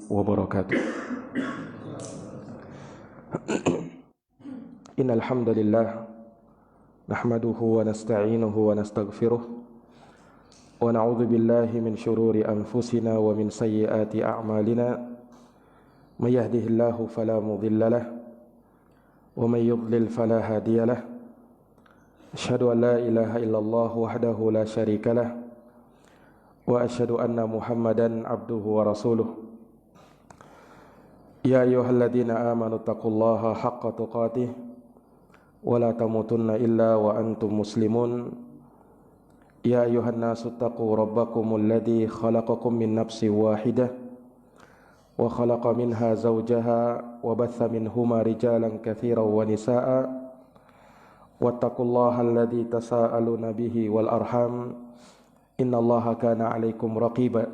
wabarakatuh. Innal hamdalillah nahmaduhu wa nasta'inuhu wa nastaghfiruh wa na'udzu billahi min shururi anfusina wa min sayyiati a'malina may yahdihillahu fala mudilla lahu wa may yudlil fala hadiya lahu asyhadu an la ilaha illallah wahdahu la syarika lahu wa asyhadu anna Muhammadan abduhu wa rasuluh. Ya ayyuhalladzina amanu taqullaha haqqa tuqatih wa la tamutunna illa wa antum muslimun. Ya ayyuhan nasu taqu rabbakumul ladzi khalaqakum min nafsin wahidah wa khalaqa minha zawjaha wa batha minhuma rijalan katsiran wa nisaa'a wattaqullaha alladzi tasaaluna bihi wal arham innallaha kana 'alaikum raqiba.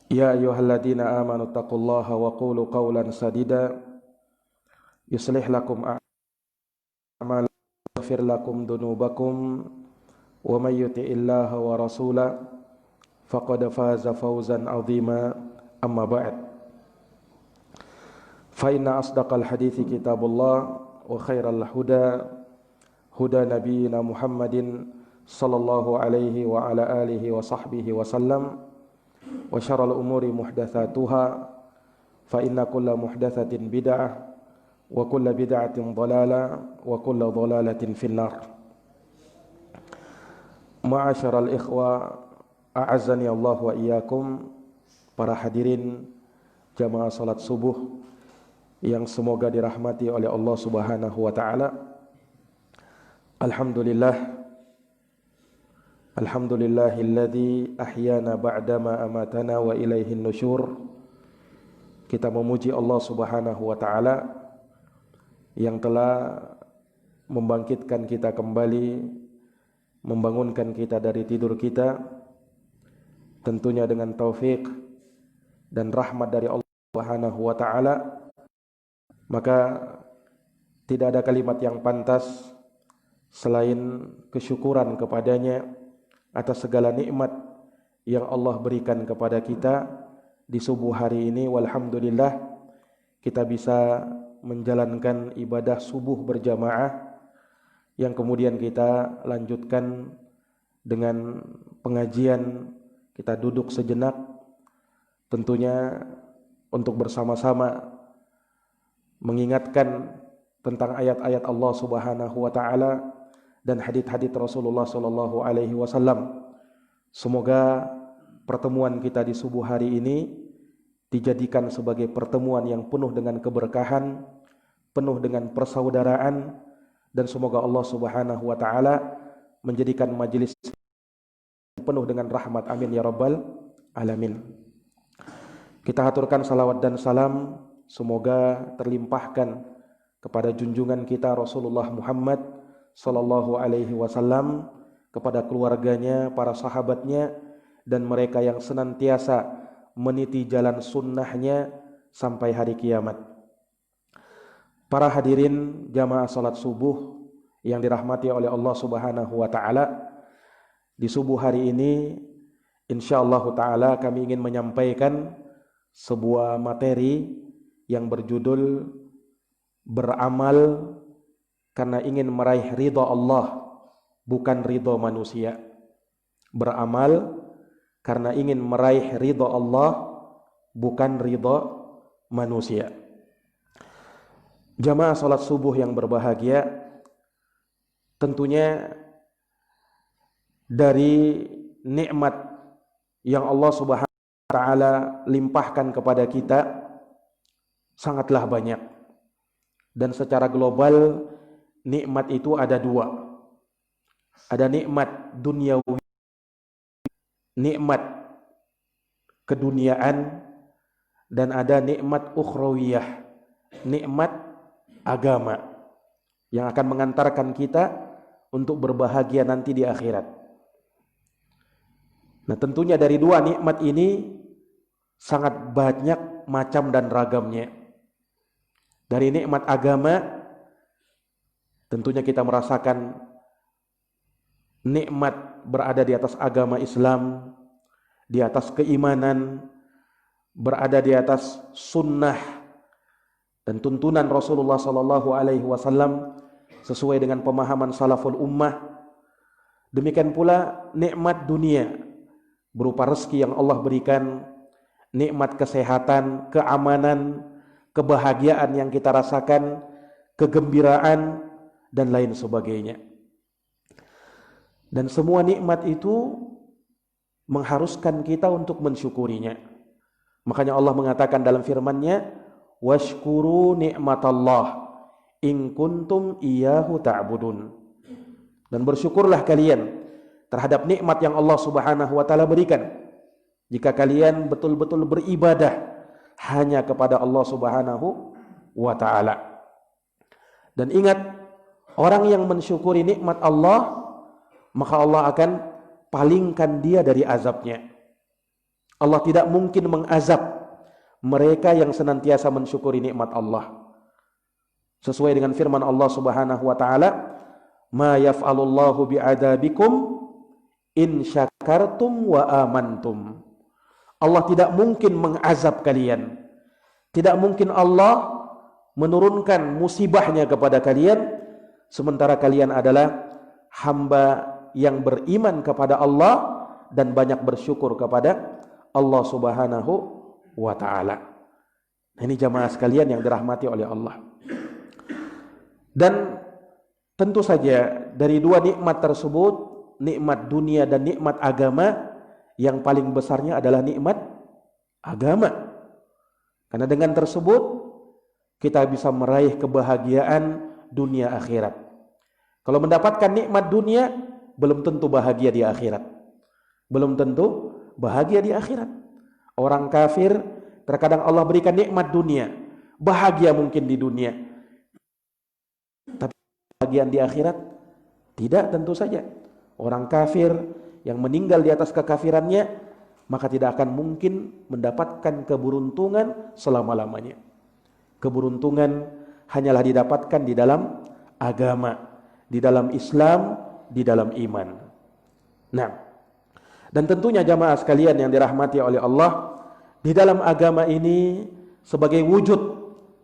Ya ayyuhalladzina amanu taqullaha wa qulu qawlan sadida yuslih lakum a'malakum yaghfir lakum dhunubakum wa may yuti'illaha wa rasulahu faqad faza fawzan 'azima. Amma ba'd. Fa inna asdaqal hadithi kitabullah wa khairal huda huda nabiyyina Muhammadin sallallahu alaihi wa ala alihi wa sahbihi wa sallam. Wa syarrul umuri muhdatsatuha fa inna kulla muhdatsatin bid'ah wa kulla bid'atin dhalalah wa kulla dhalalatin finnar. Ma'asyaral ikhwa a'azzani Allah wa iyyakum, para hadirin jamaah salat subuh yang semoga dirahmati oleh Allah Subhanahu wa taala. Alhamdulillahilladzi ahyana ba'dama amatana wa ilaihin nusyur. Kita memuji Allah Subhanahu wa taala yang telah membangkitkan kita kembali, membangunkan kita dari tidur kita, tentunya dengan taufik dan rahmat dari Allah Subhanahu wa taala. Maka tidak ada kalimat yang pantas selain kesyukuran kepadanya atas segala nikmat yang Allah berikan kepada kita di subuh hari ini. Walhamdulillah kita bisa menjalankan ibadah subuh berjamaah yang kemudian kita lanjutkan dengan pengajian. Kita duduk sejenak tentunya untuk bersama-sama mengingatkan tentang ayat-ayat Allah Subhanahu wa taala dan hadits-hadits Rasulullah sallallahu alaihi wasallam. Semoga pertemuan kita di subuh hari ini dijadikan sebagai pertemuan yang penuh dengan keberkahan, penuh dengan persaudaraan, dan semoga Allah Subhanahu wa taala menjadikan majelis penuh dengan rahmat. Amin ya rabbal alamin. Kita haturkan salawat dan salam semoga terlimpahkan kepada junjungan kita Rasulullah Muhammad sallallahu alaihi wasallam, kepada keluarganya, para sahabatnya, dan mereka yang senantiasa meniti jalan sunnahnya sampai hari kiamat. Para hadirin jamaah salat subuh yang dirahmati oleh Allah Subhanahu wa taala, di subuh hari ini insyaallah taala kami ingin menyampaikan sebuah materi yang berjudul beramal karena ingin meraih ridha Allah, bukan ridha manusia. Beramal karena ingin meraih ridha Allah, bukan ridha manusia. Jamaah salat subuh yang berbahagia, tentunya dari nikmat yang Allah Subhanahu wa taala limpahkan kepada kita sangatlah banyak. Dan secara global nikmat itu ada dua. Ada nikmat duniawi, nikmat keduniaan, dan ada nikmat ukhrawiyah, nikmat agama yang akan mengantarkan kita untuk berbahagia nanti di akhirat. Nah, tentunya dari dua nikmat ini sangat banyak macam dan ragamnya. Dari nikmat agama, tentunya kita merasakan nikmat berada di atas agama Islam, di atas keimanan, berada di atas sunnah dan tuntunan Rasulullah sallallahu alaihi wasallam sesuai dengan pemahaman salaful ummah. Demikian pula nikmat dunia berupa rezeki yang Allah berikan, nikmat kesehatan, keamanan, kebahagiaan yang kita rasakan, kegembiraan dan lain sebagainya. Dan semua nikmat itu mengharuskan kita untuk mensyukurinya. Makanya Allah mengatakan dalam firman-Nya, "Washkuru ni'matallah in kuntum iyyahu ta'budun." Dan bersyukurlah kalian terhadap nikmat yang Allah Subhanahu wa taala berikan jika kalian betul-betul beribadah hanya kepada Allah Subhanahu wa taala. Dan ingat, orang yang mensyukuri nikmat Allah, maka Allah akan palingkan dia dari azabnya. Allah tidak mungkin mengazab mereka yang senantiasa mensyukuri nikmat Allah. Sesuai dengan firman Allah Subhanahu wa taala, "Ma yaf'alullahu bi'adabikum in syakartum wa amantum." Allah tidak mungkin mengazab kalian. Tidak mungkin Allah menurunkan musibahnya kepada kalian sementara kalian adalah hamba yang beriman kepada Allah dan banyak bersyukur kepada Allah Subhanahu wa taala. Ini jamaah sekalian yang dirahmati oleh Allah. Dan tentu saja dari dua nikmat tersebut, nikmat dunia dan nikmat agama, yang paling besarnya adalah nikmat agama. Karena dengan tersebut kita bisa meraih kebahagiaan dunia akhirat. Kalau mendapatkan nikmat dunia, belum tentu bahagia di akhirat. Belum tentu bahagia di akhirat. Orang kafir terkadang Allah berikan nikmat dunia, bahagia mungkin di dunia, tapi kebahagiaan di akhirat tidak, tentu saja. Orang kafir yang meninggal di atas kekafirannya, maka tidak akan mungkin mendapatkan keberuntungan selama-lamanya. Keberuntungan hanyalah didapatkan di dalam agama, di dalam Islam, di dalam iman. Nah, dan tentunya jamaah sekalian yang dirahmati oleh Allah, di dalam agama ini sebagai wujud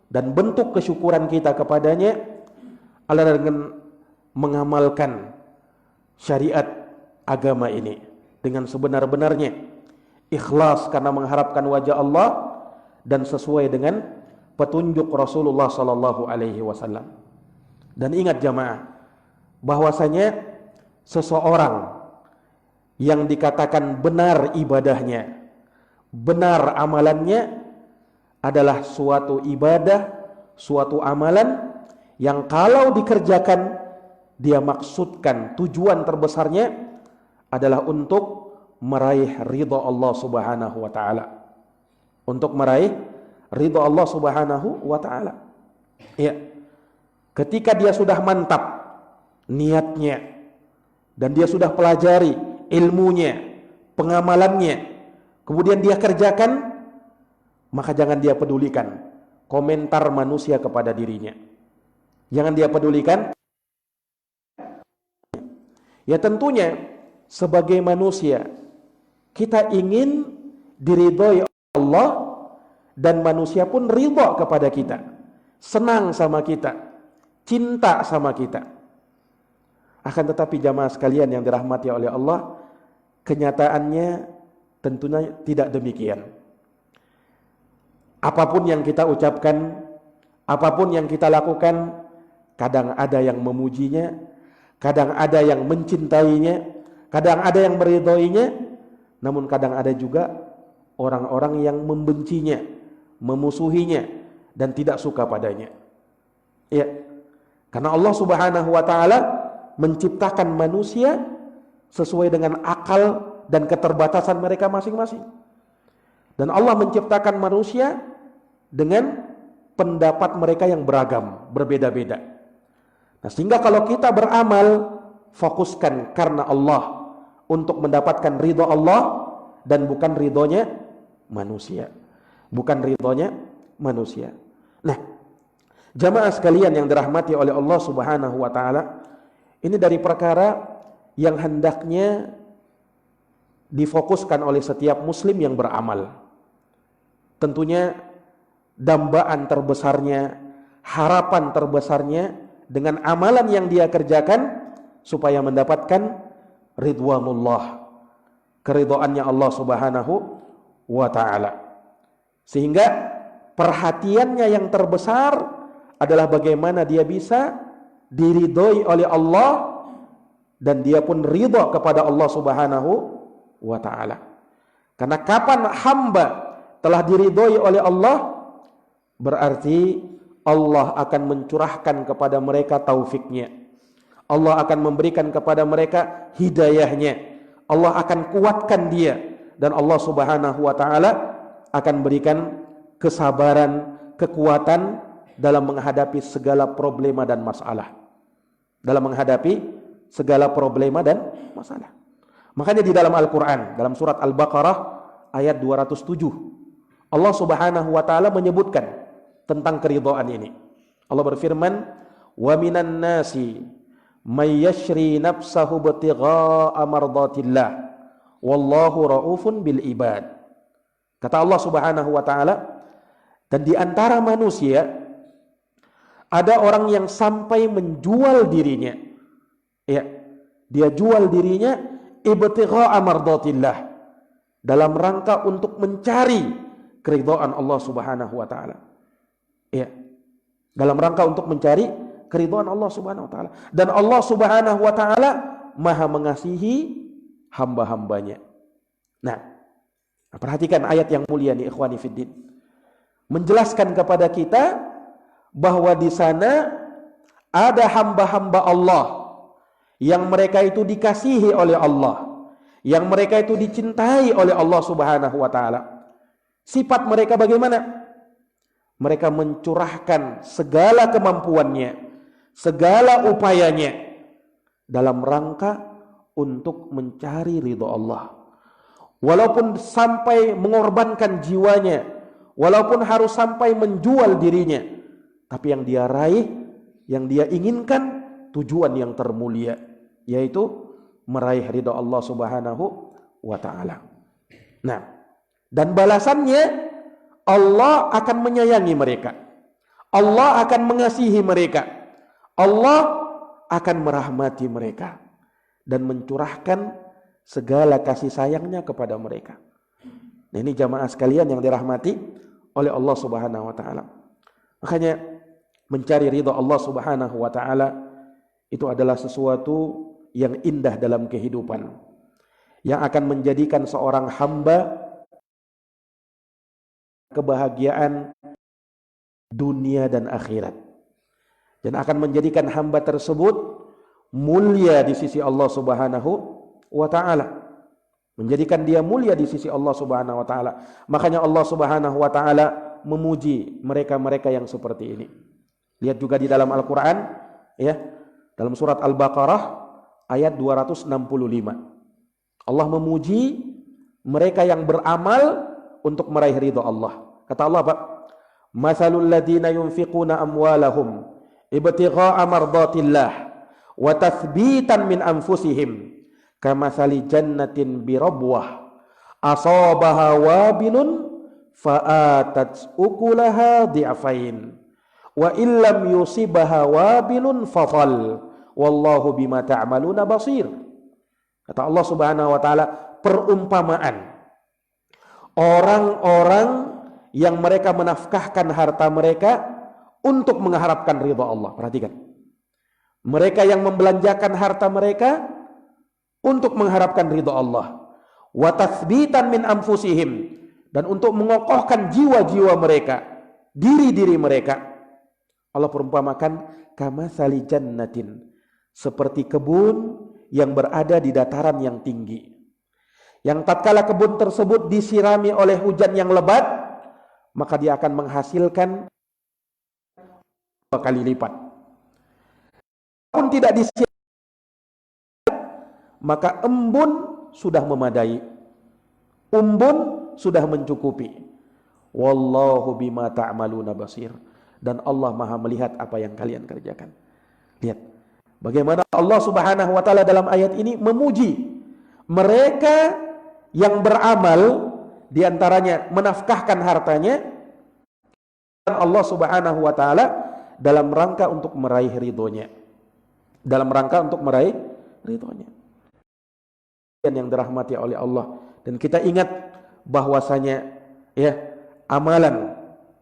dan bentuk kesyukuran kita kepadanya adalah dengan mengamalkan syariat agama ini dengan sebenar-benarnya, ikhlas karena mengharapkan wajah Allah dan sesuai dengan petunjuk Rasulullah sallallahu alaihi wasallam. Dan ingat jamaah, bahwasanya seseorang yang dikatakan benar ibadahnya, benar amalannya adalah suatu ibadah, suatu amalan yang kalau dikerjakan dia maksudkan tujuan terbesarnya adalah untuk meraih ridha Allah Subhanahu wa taala. Untuk meraih ridha Allah Subhanahu wa taala. Ya. Ketika dia sudah mantap niatnya dan dia sudah pelajari ilmunya, pengamalannya, kemudian dia kerjakan, maka jangan dia pedulikan komentar manusia kepada dirinya. Jangan dia pedulikan. Ya tentunya sebagai manusia kita ingin diridhoi Allah dan manusia pun ridha kepada kita, senang sama kita, cinta sama kita. Akan tetapi jamaah sekalian yang dirahmati oleh Allah, kenyataannya tentunya tidak demikian. Apapun yang kita ucapkan, apapun yang kita lakukan, kadang ada yang memujinya, kadang ada yang mencintainya, kadang ada yang meridhoinya, namun kadang ada juga orang-orang yang membencinya, memusuhinya dan tidak suka padanya. Ya. Karena Allah Subhanahu wa taala menciptakan manusia sesuai dengan akal dan keterbatasan mereka masing-masing. Dan Allah menciptakan manusia dengan pendapat mereka yang beragam, berbeda-beda. Nah, sehingga kalau kita beramal, fokuskan karena Allah untuk mendapatkan ridha Allah dan bukan ridhonya manusia. Bukan ridhonya manusia. Nah, jamaah sekalian yang dirahmati oleh Allah Subhanahu wa taala, ini dari perkara yang hendaknya difokuskan oleh setiap muslim yang beramal. tentunya dambaan terbesarnya, harapan terbesarnya dengan amalan yang dia kerjakan supaya mendapatkan ridwanullah, keridhaannya Allah Subhanahu wa taala. Sehingga perhatiannya yang terbesar adalah bagaimana dia bisa diridhoi oleh Allah dan dia pun ridha kepada Allah Subhanahu wa taala. Karena kapan hamba telah diridhoi oleh Allah, berarti Allah akan mencurahkan kepada mereka taufiknya. Allah akan memberikan kepada mereka hidayahnya. Allah akan kuatkan dia dan Allah Subhanahu wa taala akan berikan kesabaran, kekuatan dalam menghadapi segala problema dan masalah. Dalam menghadapi segala problema dan masalah. Makanya di dalam Al-Qur'an, dalam surat Al-Baqarah ayat 207, Allah Subhanahu wa taala menyebutkan tentang keridhaan ini. Allah berfirman, "Wa minan nasi may yashri nafsahu ibtigha'a mardatillah wallahu raufun bil ibad." Kata Allah Subhanahu wa taala, dan di antara manusia ada orang yang sampai menjual dirinya. Ya, dia jual dirinya ibtigha'a mardatillah, dalam rangka untuk mencari keridhaan Allah Subhanahu wa taala. Ya, dalam rangka untuk mencari keridhaan Allah Subhanahu wa taala. Dan Allah Subhanahu wa taala Maha mengasihi hamba-hambanya. Nah, perhatikan ayat yang mulia nih ikhwani fiddin. Menjelaskan kepada kita bahwa di sana ada hamba-hamba Allah yang mereka itu dikasihi oleh Allah, yang mereka itu dicintai oleh Allah Subhanahu wa taala. Sifat mereka bagaimana? Mereka mencurahkan segala kemampuannya, segala upayanya dalam rangka untuk mencari ridha Allah. Walaupun sampai mengorbankan jiwanya, walaupun harus sampai menjual dirinya, tapi yang dia raih, yang dia inginkan tujuan yang termulia, yaitu meraih ridha Allah Subhanahu wa taala. Nah, dan balasannya Allah akan menyayangi mereka. Allah akan mengasihi mereka. Allah akan merahmati mereka dan mencurahkan segala kasih sayangnya kepada mereka. Nah, ini jamaah sekalian yang dirahmati oleh Allah Subhanahu wa taala. Makanya mencari ridha Allah Subhanahu wa taala itu adalah sesuatu yang indah dalam kehidupan, yang akan menjadikan seorang hamba kebahagiaan dunia dan akhirat, dan akan menjadikan hamba tersebut mulia di sisi Allah Subhanahu wa taala, menjadikan dia mulia di sisi Allah Subhanahu wa taala. Makanya Allah Subhanahu wa taala memuji mereka-mereka yang seperti ini. Lihat juga di dalam Al-Qur'an, ya, dalam surat Al-Baqarah ayat 265. Allah memuji mereka yang beramal untuk meraih ridha Allah. Kata Allah apa? Matsalul ladzina yunfiquna amwalahum ibtigha'a mardatillah wa tathbitan min anfusihim kamatsali jannatin birabwah asabaha wabilun fa'atat ukulaha di'afain wa illam yusibaha wabilun fafal wallahu bima ta'maluna basir. Kata Allah Subhanahu wa taala, perumpamaan orang-orang yang mereka menafkahkan harta mereka untuk mengharapkan ridha Allah. Perhatikan. Mereka yang membelanjakan harta mereka untuk mengharapkan ridha Allah. Wa tathbitan min anfusihim, dan untuk mengokohkan jiwa-jiwa mereka, diri-diri mereka. Allah perumpamakan kamatsali jannatin, seperti kebun yang berada di dataran yang tinggi, yang tatkala kebun tersebut disirami oleh hujan yang lebat, maka dia akan menghasilkan 2 kali lipat. Pun tidak disirami, maka embun sudah memadai, umbun sudah mencukupi. Wallahu bima ta'maluna basir, dan Allah Maha melihat apa yang kalian kerjakan. Lihat bagaimana Allah Subhanahu wa taala dalam ayat ini memuji mereka yang beramal di antaranya menafkahkan hartanya Allah Subhanahu wa taala dalam rangka untuk meraih ridhonya. Dalam rangka untuk meraih ridhonya. Yang dirahmati oleh Allah, dan kita ingat bahwasanya ya, amalan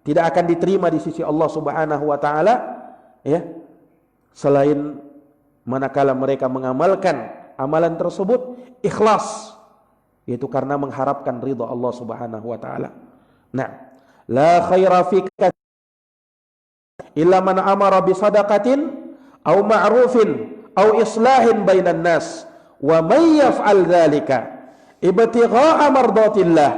tidak akan diterima di sisi Allah Subhanahu wa taala ya, selain manakala mereka mengamalkan amalan tersebut ikhlas, yaitu karena mengharapkan ridha Allah Subhanahu wa taala. Nah, la khaira fi illa man amara bi sadaqatin aw ma'rufin aw islahin bainan nas wa may yaf'al dzalika ibtigha'a mardatillah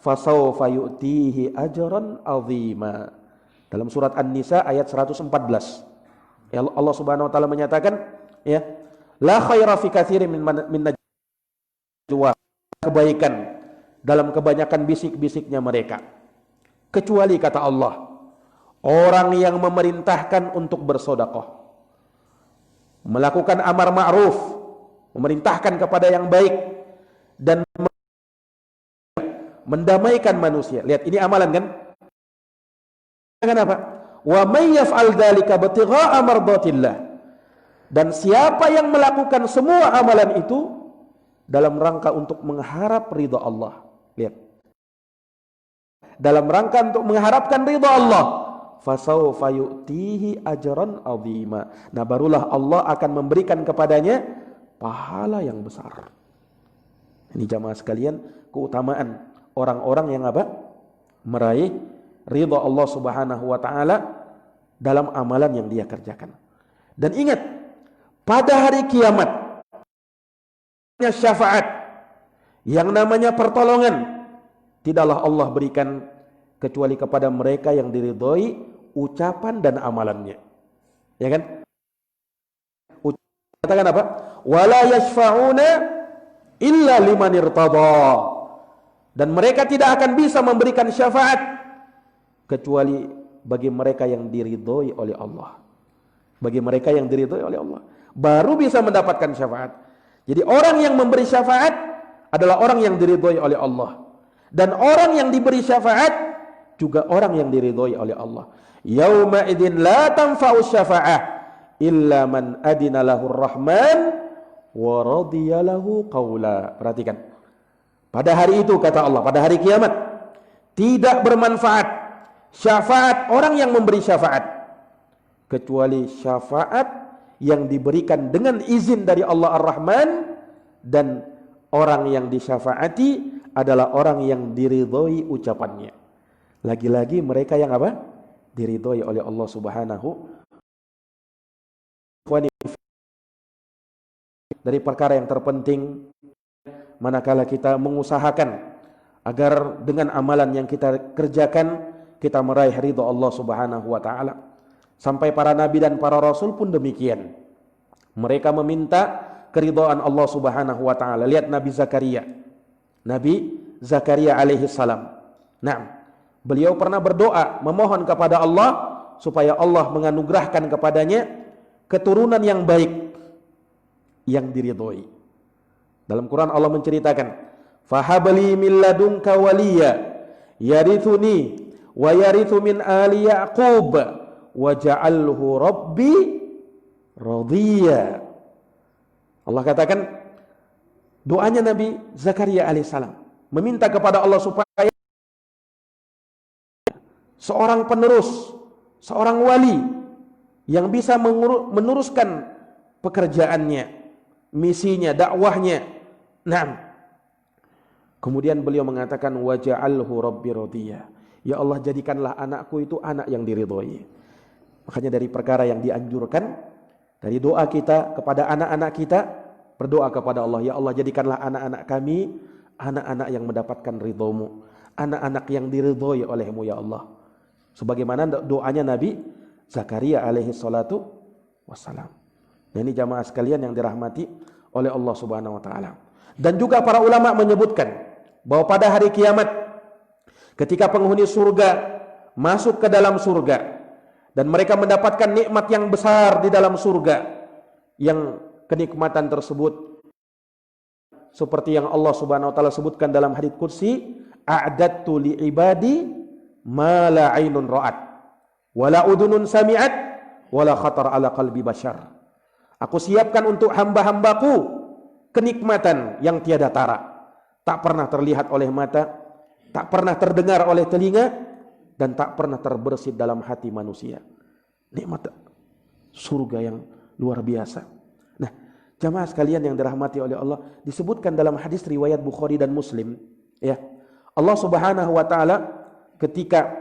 fasawfa yu'tihi ajran 'azima. Dalam surat An-Nisa ayat 114. Ya, Allah Subhanahu wa taala menyatakan ya, la khaira fi katsirin min najwa, kebaikan dalam kebanyakan bisik-bisiknya mereka, kecuali kata Allah orang yang memerintahkan untuk bersedekah, melakukan amar ma'ruf, memerintahkan kepada yang baik, dan mendamaikan manusia. Lihat, ini amalan kan? Kenapa? Wa may yaf'al dzalika ibtigha'a mardatillah. Dan siapa yang melakukan semua amalan itu dalam rangka untuk mengharap ridha Allah. Lihat. Dalam rangka untuk mengharapkan ridha Allah, fasawfa yu'tihi ajran 'azima. Nah, barulah Allah akan memberikan kepadanya pahala yang besar. Ini jamaah sekalian, keutamaan orang-orang yang apa? Meraih ridha Allah Subhanahu wa taala dalam amalan yang dia kerjakan. Dan ingat, pada hari kiamat syafaat yang namanya pertolongan tidaklah Allah berikan kecuali kepada mereka yang diridhoi ucapan dan amalannya. Ya kan? Katakan apa? Wala yashfa'una illa liman irtada. Dan mereka tidak akan bisa memberikan syafaat kecuali bagi mereka yang diridhoi oleh Allah. Bagi mereka yang diridhoi oleh Allah baru bisa mendapatkan syafaat. Jadi orang yang memberi syafaat adalah orang yang diridhoi oleh Allah, dan orang yang diberi syafaat juga orang yang diridhoi oleh Allah. Yauma idzin la tanfa'u syafa'ah illa man adina lahur rahman wa radiya lahu qaula. Perhatikan. Pada hari itu kata Allah, pada hari kiamat tidak bermanfaat syafaat orang yang memberi syafaat kecuali syafaat yang diberikan dengan izin dari Allah Ar-Rahman, dan orang yang disyafaati adalah orang yang diridhoi ucapannya. Lagi-lagi mereka yang apa? Diridhoi oleh Allah Subhanahu. Dari perkara yang terpenting manakala kita mengusahakan agar dengan amalan yang kita kerjakan kita meraih ridha Allah Subhanahu wa taala. Sampai para nabi dan para rasul pun demikian. Mereka meminta keridhaan Allah Subhanahu wa taala. Lihat Nabi Zakaria. Nabi Zakaria alaihi salam. Nah, beliau pernah berdoa memohon kepada Allah supaya Allah menganugerahkan kepadanya keturunan yang baik yang diridhoi. Dalam Quran Allah menceritakan, "Fahabli min ladunka waliya yarithuni wa yarithu min ali Yaqub waja'alhu rabbi radhiya." Allah katakan, doanya Nabi Zakaria alaihissalam meminta kepada Allah supaya seorang penerus, seorang wali yang bisa meneruskan pekerjaannya, misinya, dakwahnya. Nah, kemudian beliau mengatakan waja'alhu rabbi radhiya. Ya Allah, jadikanlah anakku itu anak yang diridhoi. Makanya dari perkara yang dianjurkan dari doa kita kepada anak-anak kita, berdoa kepada Allah, ya Allah jadikanlah anak-anak kami anak-anak yang mendapatkan ridhomu, anak-anak yang diridhoi olehmu ya Allah. Sebagaimana doanya Nabi Zakaria alaihi salatu wassalam. Nah, ini jamaah sekalian yang dirahmati oleh Allah Subhanahu wa taala. Dan juga para ulama menyebutkan bahwa pada hari kiamat ketika penghuni surga masuk ke dalam surga dan mereka mendapatkan nikmat yang besar di dalam surga, yang kenikmatan tersebut seperti yang Allah Subhanahu wa taala sebutkan dalam hadits qudsi, a'dattu li ibadi ma la 'ainun ra'at wala udhunun sami'at wala khatar ala qalbi bashar. Aku siapkan untuk hamba-hambaku kenikmatan yang tiada tara, tak pernah terlihat oleh mata, tak pernah terdengar oleh telinga, dan tak pernah terbersit dalam hati manusia. Nikmat surga yang luar biasa. Nah, jamaah sekalian yang dirahmati oleh Allah, disebutkan dalam hadis riwayat Bukhari dan Muslim, ya, Allah Subhanahu wa taala ketika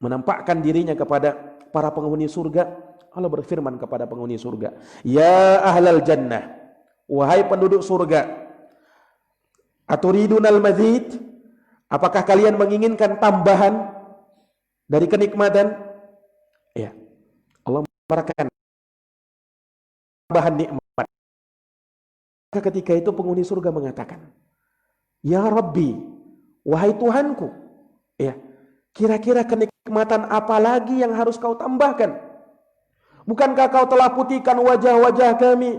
menampakkan dirinya kepada para penghuni surga, Allah berfirman kepada penghuni surga, "Ya ahlal jannah, wahai penduduk surga, aturidunal mazid? Apakah kalian menginginkan tambahan dari kenikmatan?" Ya, Allah memberikan tambahan nikmat. Ketika itu penghuni surga mengatakan, "Ya Rabbi, wahai Tuhanku, ya, kira-kira kenikmatan apa lagi yang harus kau tambahkan? Bukankah kau telah putihkan wajah-wajah kami?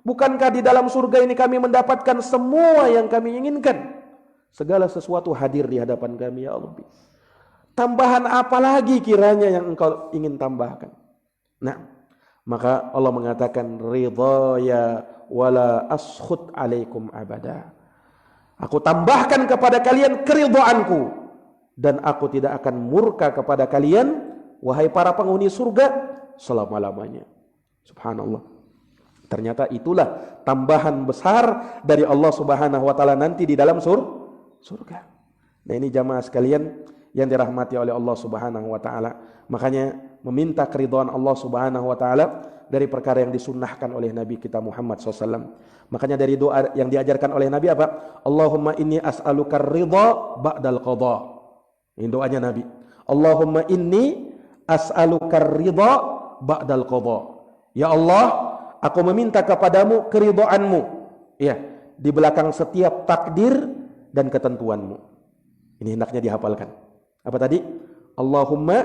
Bukankah di dalam surga ini kami mendapatkan semua yang kami inginkan? Segala sesuatu hadir di hadapan kami, ya Allah. Tambahan apa lagi kiranya yang engkau ingin tambahkan?" Nah, maka Allah mengatakan, "Ridhaya wala askhut alaikum abada." Aku tambahkan kepada kalian keridhaanku, dan aku tidak akan murka kepada kalian, wahai para penghuni surga, selama-lamanya. Subhanallah. Ternyata itulah tambahan besar dari Allah Subhanahu wa taala nanti di dalam surga. Nah, ini jamaah sekalian yang dirahmati oleh Allah Subhanahu wa taala. Makanya meminta keridhaan Allah Subhanahu wa taala dari perkara yang disunnahkan oleh Nabi kita Muhammad SAW. Makanya dari doa yang diajarkan oleh Nabi apa? Allahumma inni as'aluka ridha ba'dal qadha. Ini doanya Nabi. Allahumma inni as'aluka ridha ba'dal qadha. Ya Allah, aku meminta kepadamu keridhaanmu, ya, di belakang setiap takdir dan ketentuanmu. Ini hendaknya dihafalkan. Apa tadi? Allahumma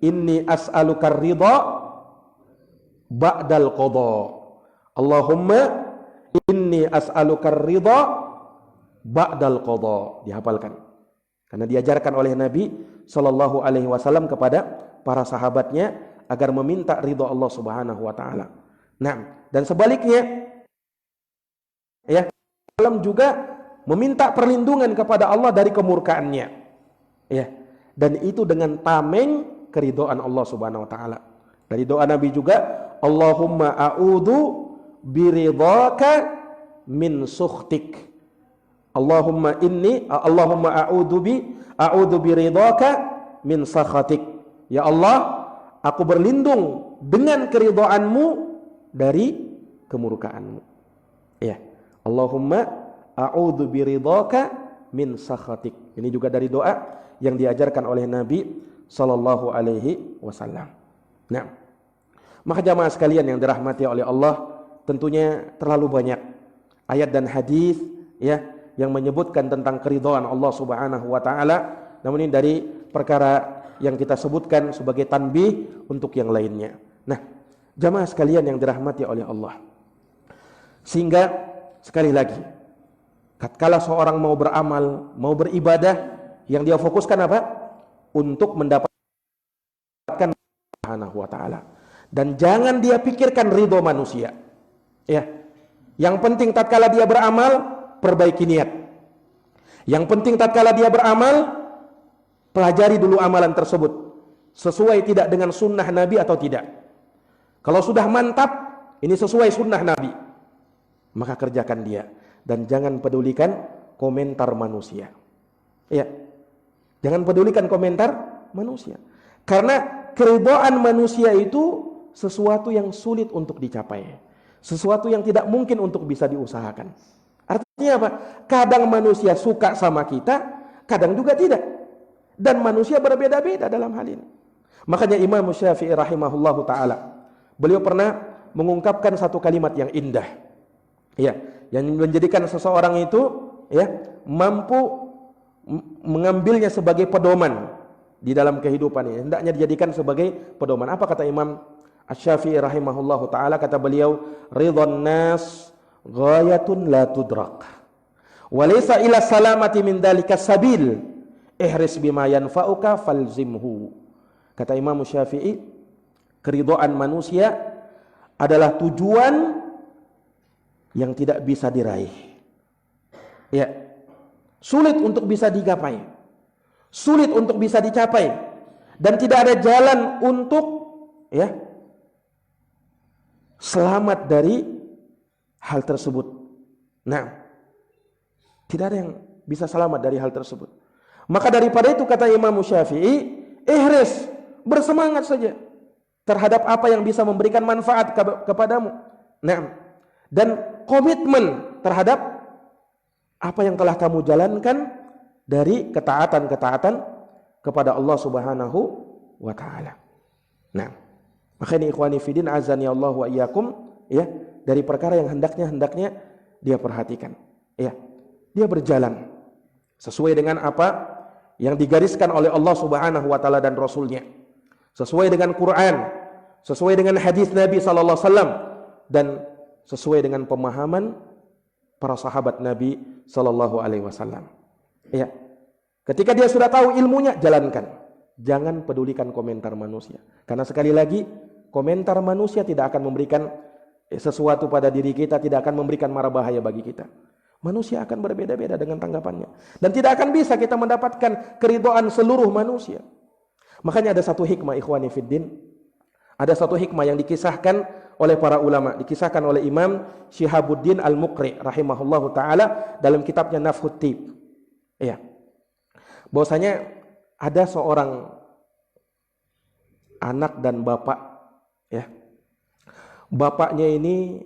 inni as'aluka ridha ba'dal qadha. Allahumma inni as'aluka ridha ba'dal qadha. Dihafalkan. Karena diajarkan oleh Nabi sallallahu alaihi wasallam kepada para sahabatnya agar meminta ridha Allah Subhanahu wa taala. Nah, dan sebaliknya, ya, dalam juga meminta perlindungan kepada Allah dari kemurkaannya. Ya. Dan itu dengan tameng keridhaan Allah Subhanahu wa taala. Dari doa Nabi juga, Allahumma a'udzu biridhaka min sukhtik. Allahumma a'udzu biridhaka min sakhatik. Ya Allah, aku berlindung dengan keridhaanmu dari kemurkaanmu. Ya. Allahumma a'udzu biridhaka min sakhatik. Ini juga dari doa yang diajarkan oleh Nabi sallallahu alaihi wasallam. Nah, maka jamaah sekalian yang dirahmati oleh Allah, tentunya terlalu banyak ayat dan hadis, ya, yang menyebutkan tentang keridhaan Allah Subhanahu wa taala. Namun ini dari perkara yang kita sebutkan sebagai tanbih untuk yang lainnya. Nah, jamaah sekalian yang dirahmati oleh Allah, sehingga sekali lagi, tatkala seorang mau beramal, mau beribadah, yang dia fokuskan apa? Untuk mendapatkan Subhanahu wa taala. Dan jangan dia pikirkan ridho manusia. Ya. Yang penting tatkala dia beramal, perbaiki niat. Yang penting tatkala dia beramal, pelajari dulu amalan tersebut sesuai tidak dengan sunnah Nabi atau tidak. Kalau sudah mantap, ini sesuai sunnah Nabi, maka kerjakan dia. Dan jangan pedulikan komentar manusia. Ya. Jangan pedulikan komentar manusia. Karena keridhaan manusia itu sesuatu yang sulit untuk dicapai. Sesuatu yang tidak mungkin untuk bisa diusahakan. Artinya apa? Kadang manusia suka sama kita, kadang juga tidak. Dan manusia berbeda-beda dalam hal ini. Makanya Imam Syafi'i rahimahullahu ta'ala, beliau pernah mengungkapkan satu kalimat yang indah. Ya, yang menjadikan seseorang itu, ya, mampu mengambilnya sebagai pedoman di dalam kehidupan ini. Hendaknya dijadikan sebagai pedoman. Apa kata Imam Asy-Syafi'i rahimahullahu taala? Kata beliau, ridhon nas ghayatun la tudrak Walaysa ila salamati min dzalika sabil. Ihris bima yanfa'uka falzimhu. Kata Imam Syafi'i, keridhaan manusia adalah tujuan yang tidak bisa diraih. Ya. Sulit untuk bisa digapai. Sulit untuk bisa dicapai dan tidak ada jalan untuk selamat dari hal tersebut. Nah, tidak ada yang bisa selamat dari hal tersebut. Maka daripada itu kata Imam Syafi'i, ihris, bersemangat saja terhadap apa yang bisa memberikan manfaat kepadamu. Nah, dan komitmen terhadap apa yang telah kamu jalankan dari ketaatan-ketaatan kepada Allah Subhanahu wa taala. Nah, maka ini ikhwani fillah azani Allah wa iyyakum, dari perkara yang hendaknya dia perhatikan. Dia berjalan sesuai dengan apa yang digariskan oleh Allah Subhanahu wa taala dan Rasulnya, sesuai dengan Quran, sesuai dengan hadis Nabi sallallahu alaihi wasallam, dan sesuai dengan pemahaman para sahabat Nabi sallallahu alaihi wasallam. Ketika dia sudah tahu ilmunya, jalankan. Jangan pedulikan komentar manusia. Karena sekali lagi, komentar manusia tidak akan memberikan sesuatu pada diri kita, tidak akan memberikan mara bahaya bagi kita. Manusia akan berbeda-beda dengan tanggapannya. Dan tidak akan bisa kita mendapatkan keridhaan seluruh manusia. Makanya ada satu hikmah ikhwani fiddin. Ada satu hikmah yang dikisahkan oleh para ulama. Dikisahkan oleh Imam Syihabuddin Al-Muqri rahimahullahu ta'ala dalam kitabnya Nafhut Tib. Bahwasanya ada seorang anak dan bapak. Bapaknya ini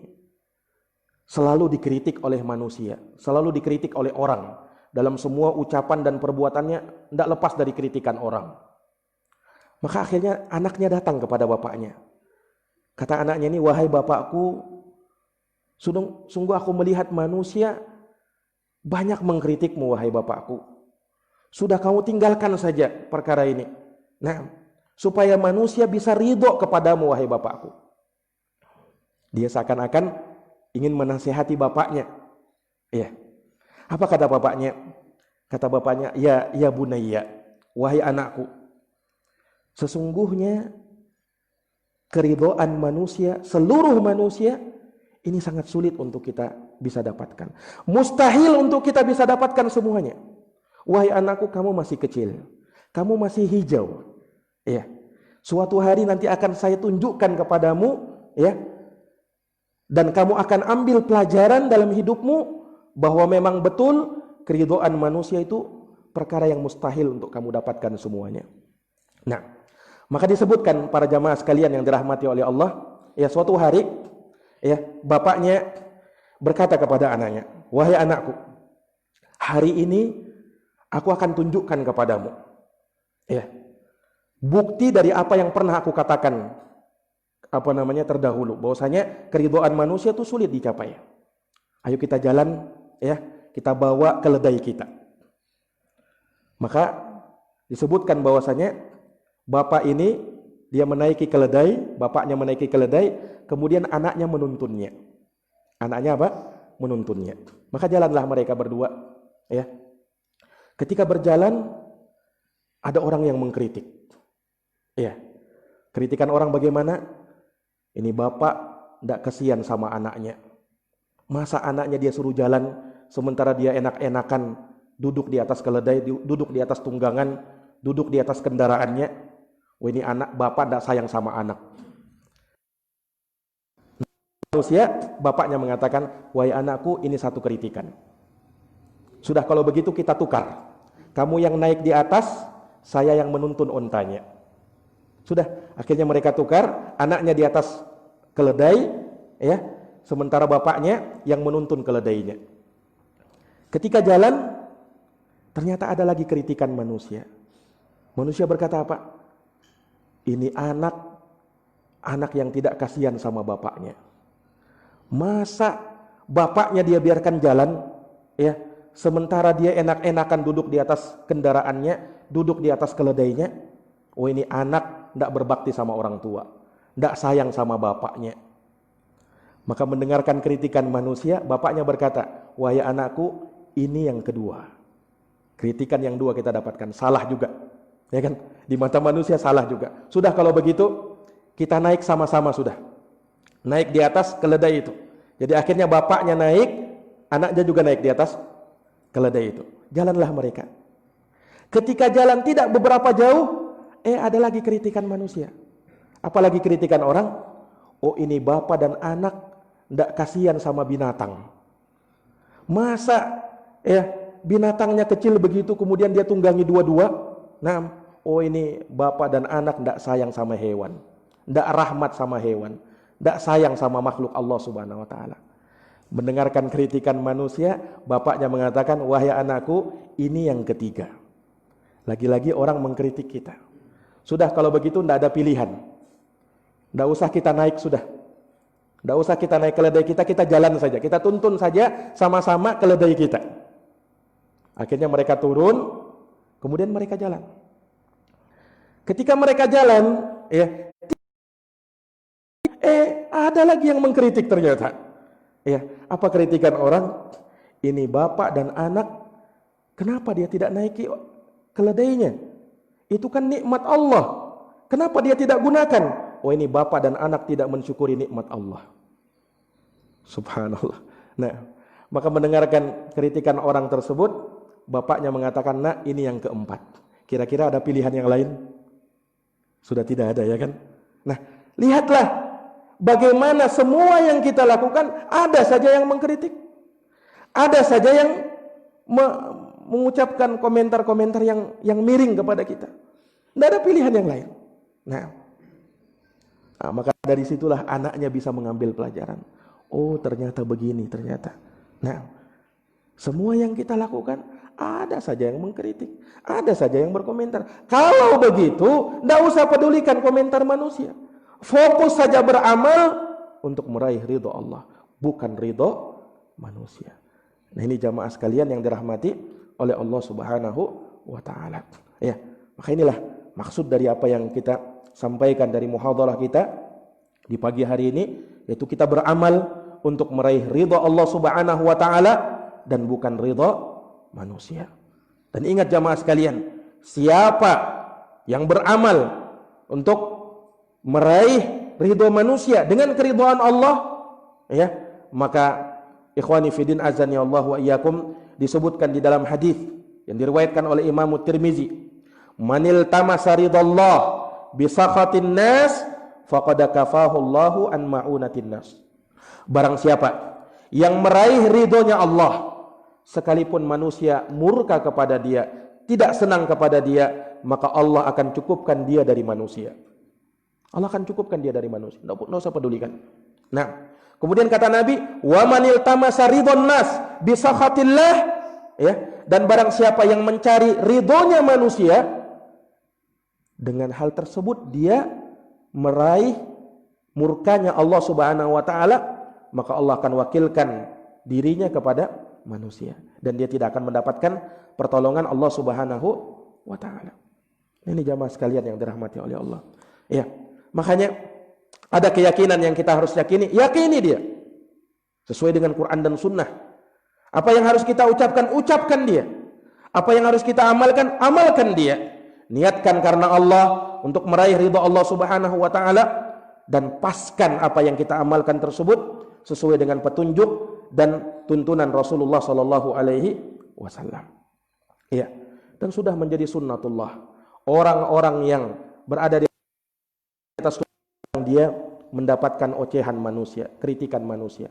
selalu dikritik oleh manusia, selalu dikritik oleh orang. Dalam semua ucapan dan perbuatannya tidak lepas dari kritikan orang. Maka akhirnya anaknya datang kepada bapaknya. Kata anaknya ini, wahai bapakku, sungguh aku melihat manusia banyak mengkritikmu wahai bapakku. Sudah kamu tinggalkan saja perkara ini. Nah, supaya manusia bisa ridho kepadamu wahai bapakku. Dia seakan-akan ingin menasihati bapaknya. Apa kata bapaknya? Kata bapaknya, ya bunayya, wahai anakku. Sesungguhnya keridhaan manusia, seluruh manusia, ini sangat sulit untuk kita bisa dapatkan. Mustahil untuk kita bisa dapatkan semuanya. Wahai anakku, kamu masih kecil. Kamu masih hijau. Suatu hari nanti akan saya tunjukkan kepadamu, dan kamu akan ambil pelajaran dalam hidupmu bahwa memang betul keridhaan manusia itu perkara yang mustahil untuk kamu dapatkan semuanya. Nah, maka disebutkan para jamaah sekalian yang dirahmati oleh Allah, suatu hari bapaknya berkata kepada anaknya, wahai anakku, hari ini aku akan tunjukkan kepadamu bukti dari apa yang pernah aku katakan terdahulu, bahwasanya keridhaan manusia itu sulit dicapai. Ayo kita jalan, kita bawa keledai kita. Maka disebutkan bahwasanya bapak ini dia menaiki keledai, bapaknya menaiki keledai, kemudian anaknya menuntunnya. Anaknya apa? Menuntunnya. Maka jalanlah mereka berdua. Ketika berjalan, ada orang yang mengkritik. Kritikan orang bagaimana? Ini bapak tidak kasihan sama anaknya. Masa anaknya dia suruh jalan, sementara dia enak-enakan duduk di atas keledai, duduk di atas tunggangan, duduk di atas kendaraannya. Ini anak bapak tidak sayang sama anak. Manusia, bapaknya mengatakan, wahai anakku, ini satu kritikan. Sudah kalau begitu kita tukar. Kamu yang naik di atas, saya yang menuntun ontanya. Sudah, akhirnya mereka tukar, anaknya di atas keledai, sementara bapaknya yang menuntun keledainya. Ketika jalan, ternyata ada lagi kritikan manusia. Manusia berkata apa? Ini anak yang tidak kasihan sama bapaknya. Masa bapaknya dia biarkan jalan, sementara dia enak-enakan duduk di atas kendaraannya, duduk di atas keledainya. Ini anak tidak berbakti sama orang tua, tidak sayang sama bapaknya. Maka mendengarkan kritikan manusia, bapaknya berkata, wahai anakku, Ini yang kedua. Kritikan yang dua kita dapatkan, salah juga. Ya kan? Di mata manusia salah juga. Sudah kalau begitu, kita naik sama-sama sudah. Naik di atas keledai itu. Jadi akhirnya bapaknya naik, anaknya juga naik di atas keledai itu. Jalanlah mereka. Ketika jalan tidak beberapa jauh, ada lagi kritikan manusia. Apalagi kritikan orang, oh ini bapak dan anak ndak kasihan sama binatang. Masa binatangnya kecil begitu kemudian dia tunggangi dua-dua? Nah, oh ini bapak dan anak ndak sayang sama hewan, ndak rahmat sama hewan, ndak sayang sama makhluk Allah Subhanahu wa taala. Mendengarkan kritikan manusia, bapaknya mengatakan, wahai anakku, ini yang ketiga. Lagi-lagi orang mengkritik kita. Sudah kalau begitu tidak ada pilihan. Tidak usah kita naik sudah. Tidak usah kita naik keledai kita jalan saja. Kita tuntun saja sama-sama keledai kita. Akhirnya mereka turun, kemudian mereka jalan. Ketika mereka jalan, ada lagi yang mengkritik ternyata. Apa kritikan orang? Ini bapak dan anak, kenapa dia tidak naiki keledainya? Itu kan nikmat Allah. Kenapa dia tidak gunakan? Oh ini bapak dan anak tidak mensyukuri nikmat Allah. Subhanallah. Nah, maka mendengarkan kritikan orang tersebut, bapaknya mengatakan, nak ini yang keempat. Kira-kira ada pilihan yang lain? Sudah tidak ada ya kan? Nah, lihatlah. Bagaimana semua yang kita lakukan ada saja yang mengkritik. Ada saja yang mengucapkan komentar-komentar yang miring kepada kita. Tidak ada pilihan yang lain. Nah, maka dari situlah anaknya bisa mengambil pelajaran. Oh ternyata begini ternyata. Nah, semua yang kita lakukan ada saja yang mengkritik. Ada saja yang berkomentar. Kalau begitu, tidak usah pedulikan komentar manusia. Fokus saja beramal untuk meraih ridho Allah, bukan ridho manusia. Nah ini jamaah sekalian yang dirahmati oleh Allah Subhanahu wa taala. Ya, maka inilah maksud dari apa yang kita sampaikan dari muhadharah kita di pagi hari ini, yaitu kita beramal untuk meraih ridho Allah Subhanahu wa taala dan bukan ridho manusia. Dan ingat jamaah sekalian, siapa yang beramal untuk meraih ridho manusia dengan keridhaan Allah, maka ikhwani fiddin azani Allah wa iyyakum, disebutkan di dalam hadis yang diriwayatkan oleh Imam Tirmizi, manil tamasa ridallah bi sakhatin nas faqad kafahu Allahu an ma'unatin nas. Barang siapa yang meraih ridhonya Allah sekalipun manusia murka kepada dia, tidak senang kepada dia, maka Allah akan cukupkan dia dari manusia. Allah akan cukupkan dia dari manusia. Tidak usah pedulikan. Nah, kemudian kata Nabi, wa manil tamasa ridhon nas bi sakhatillah, dan barang siapa yang mencari ridhonya manusia, dengan hal tersebut dia meraih murkanya Allah Subhanahu wa taala, maka Allah akan wakilkan dirinya kepada manusia dan dia tidak akan mendapatkan pertolongan Allah Subhanahu wa taala. Ini jamaah sekalian yang dirahmati oleh Allah. Makanya ada keyakinan yang kita harus yakini dia sesuai dengan Quran dan Sunnah. Apa yang harus kita ucapkan dia. Apa yang harus kita amalkan dia. Niatkan karena Allah untuk meraih ridha Allah Subhanahu wa taala, dan paskan apa yang kita amalkan tersebut sesuai dengan petunjuk dan tuntunan Rasulullah sallallahu alaihi wasallam. Dan sudah menjadi sunnatullah. Orang-orang yang berada di atas dia mendapatkan ocehan manusia, kritikan manusia.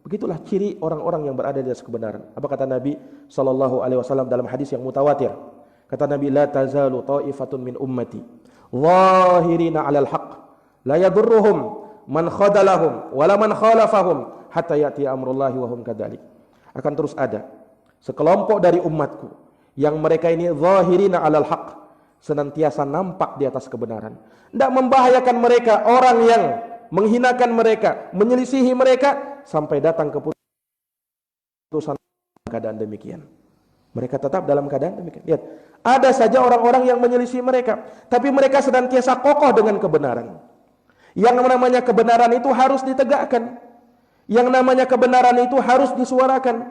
Begitulah ciri orang-orang yang berada di atas kebenaran. Apa kata Nabi sallallahu alaihi wasallam dalam hadis yang mutawatir? Kata Nabi, la tazalu ta'ifatun min ummati zahirina 'alal haqq la yadurruhum man khadalahum wala man khalafahum hatta ya'ti amrullahi wa hum kadzalik. Akan terus ada sekelompok dari umatku yang mereka ini zahirina 'alal haqq, senantiasa nampak di atas kebenaran. Tidak membahayakan mereka orang yang menghinakan mereka, menyelisihi mereka, sampai datang keputusan keadaan demikian. Mereka tetap dalam keadaan demikian. Lihat, ada saja orang-orang yang menyelisih mereka, tapi mereka senantiasa kokoh dengan kebenaran. Yang namanya kebenaran itu harus ditegakkan. Yang namanya kebenaran itu harus disuarakan.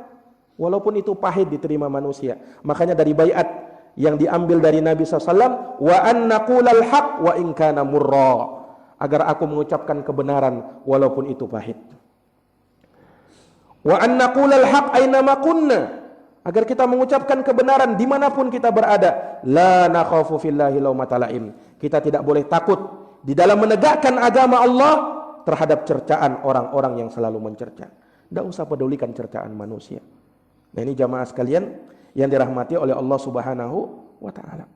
walaupun itu pahit diterima manusia. Makanya dari baiat yang diambil dari Nabi SAW, wa an naqulal haq wa in kana murra, agar aku mengucapkan kebenaran walaupun itu pahit. Wa an naqulal haq aina ma kunna, agar kita mengucapkan kebenaran dimanapun kita berada. La nakhafu fillahi laumata laim, kita tidak boleh takut di dalam menegakkan agama Allah terhadap cercaan orang-orang yang selalu mencerca. Tidak usah pedulikan cercaan manusia. Nah, ini jamaah sekalian yang dirahmati oleh Allah Subhanahu wa taala.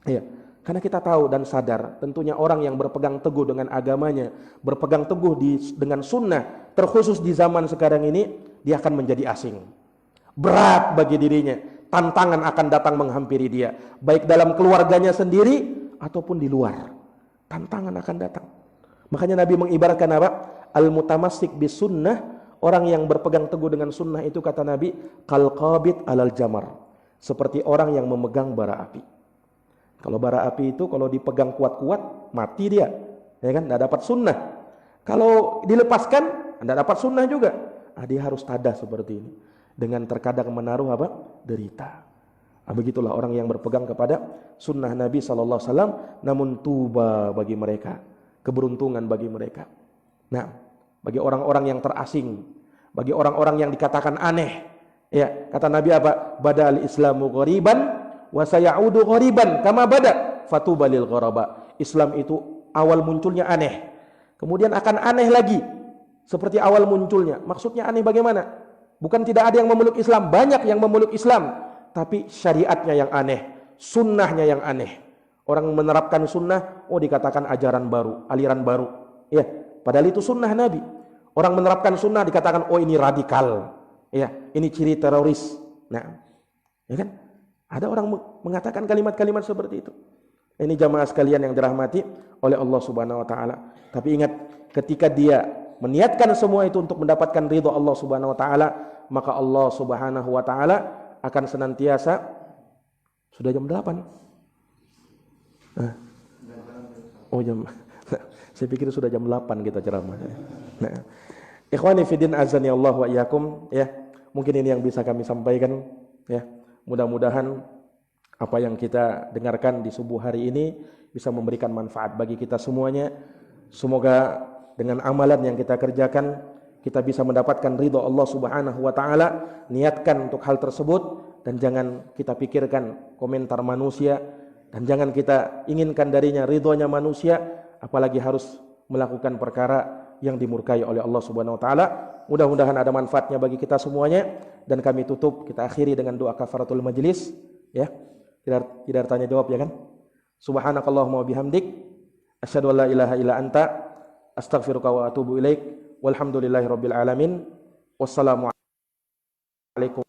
Ya, karena kita tahu dan sadar tentunya orang yang berpegang teguh dengan agamanya, berpegang teguh dengan sunnah, terkhusus di zaman sekarang ini, dia akan menjadi asing. Berat bagi dirinya, tantangan akan datang menghampiri dia, baik dalam keluarganya sendiri ataupun di luar. Tantangan akan datang. Makanya Nabi mengibaratkan apa? Al-mutamassik bis sunnah, orang yang berpegang teguh dengan sunnah itu, kata Nabi, kal qabid alal jamar, seperti orang yang memegang bara api. Kalau bara api itu kalau dipegang kuat-kuat, mati dia, ya kan? Tidak dapat sunnah. Kalau dilepaskan, tidak dapat sunnah juga. Dia harus tada seperti ini, dengan terkadang menaruh apa? Derita. Begitulah orang yang berpegang kepada sunnah Nabi SAW. Namun tuba bagi mereka, keberuntungan bagi mereka. Nah, bagi orang-orang yang terasing, bagi orang-orang yang dikatakan aneh, ya, kata Nabi apa? Badal Islamu ghariban wa sayaudu ghariban kama bada fatuba lil ghuraba. Islam itu awal munculnya aneh, kemudian akan aneh lagi seperti awal munculnya. Maksudnya aneh bagaimana? Bukan tidak ada yang memeluk Islam, banyak yang memeluk Islam, tapi syariatnya yang aneh, sunnahnya yang aneh. Orang menerapkan sunnah, dikatakan ajaran baru, aliran baru, ya, padahal itu sunnah Nabi. Orang menerapkan sunnah dikatakan, ini radikal, ya, ini ciri teroris. Nah, ya kan? Ada orang mengatakan kalimat-kalimat seperti itu. Ini jamaah sekalian yang dirahmati oleh Allah Subhanahu wa taala. Tapi ingat, ketika dia meniatkan semua itu untuk mendapatkan ridha Allah Subhanahu wa taala, maka Allah Subhanahu wa taala akan senantiasa. Sudah jam 8. Jam saya pikir sudah jam 8 kita ceramah. Nah, ikhwani fiddin azani Allah wa iyyakum, ya. Mungkin ini yang bisa kami sampaikan, ya. Mudah-mudahan apa yang kita dengarkan di subuh hari ini bisa memberikan manfaat bagi kita semuanya. Semoga dengan amalan yang kita kerjakan kita bisa mendapatkan ridha Allah Subhanahu wa taala. Niatkan untuk hal tersebut dan jangan kita pikirkan komentar manusia, dan jangan kita inginkan darinya ridhonya manusia, apalagi harus melakukan perkara yang dimurkai oleh Allah Subhanahu wa taala. Mudah-mudahan ada manfaatnya bagi kita semuanya, dan kami tutup, kita akhiri dengan doa kafaratul majlis, ya. Tidak tanya jawab, ya kan? Subhanakallahumma wa bihamdik asyhadu an la ilaha illa anta astaghfiruka wa atubu ilaik. Walhamdulillahirabbil alamin. Wassalamu alaikum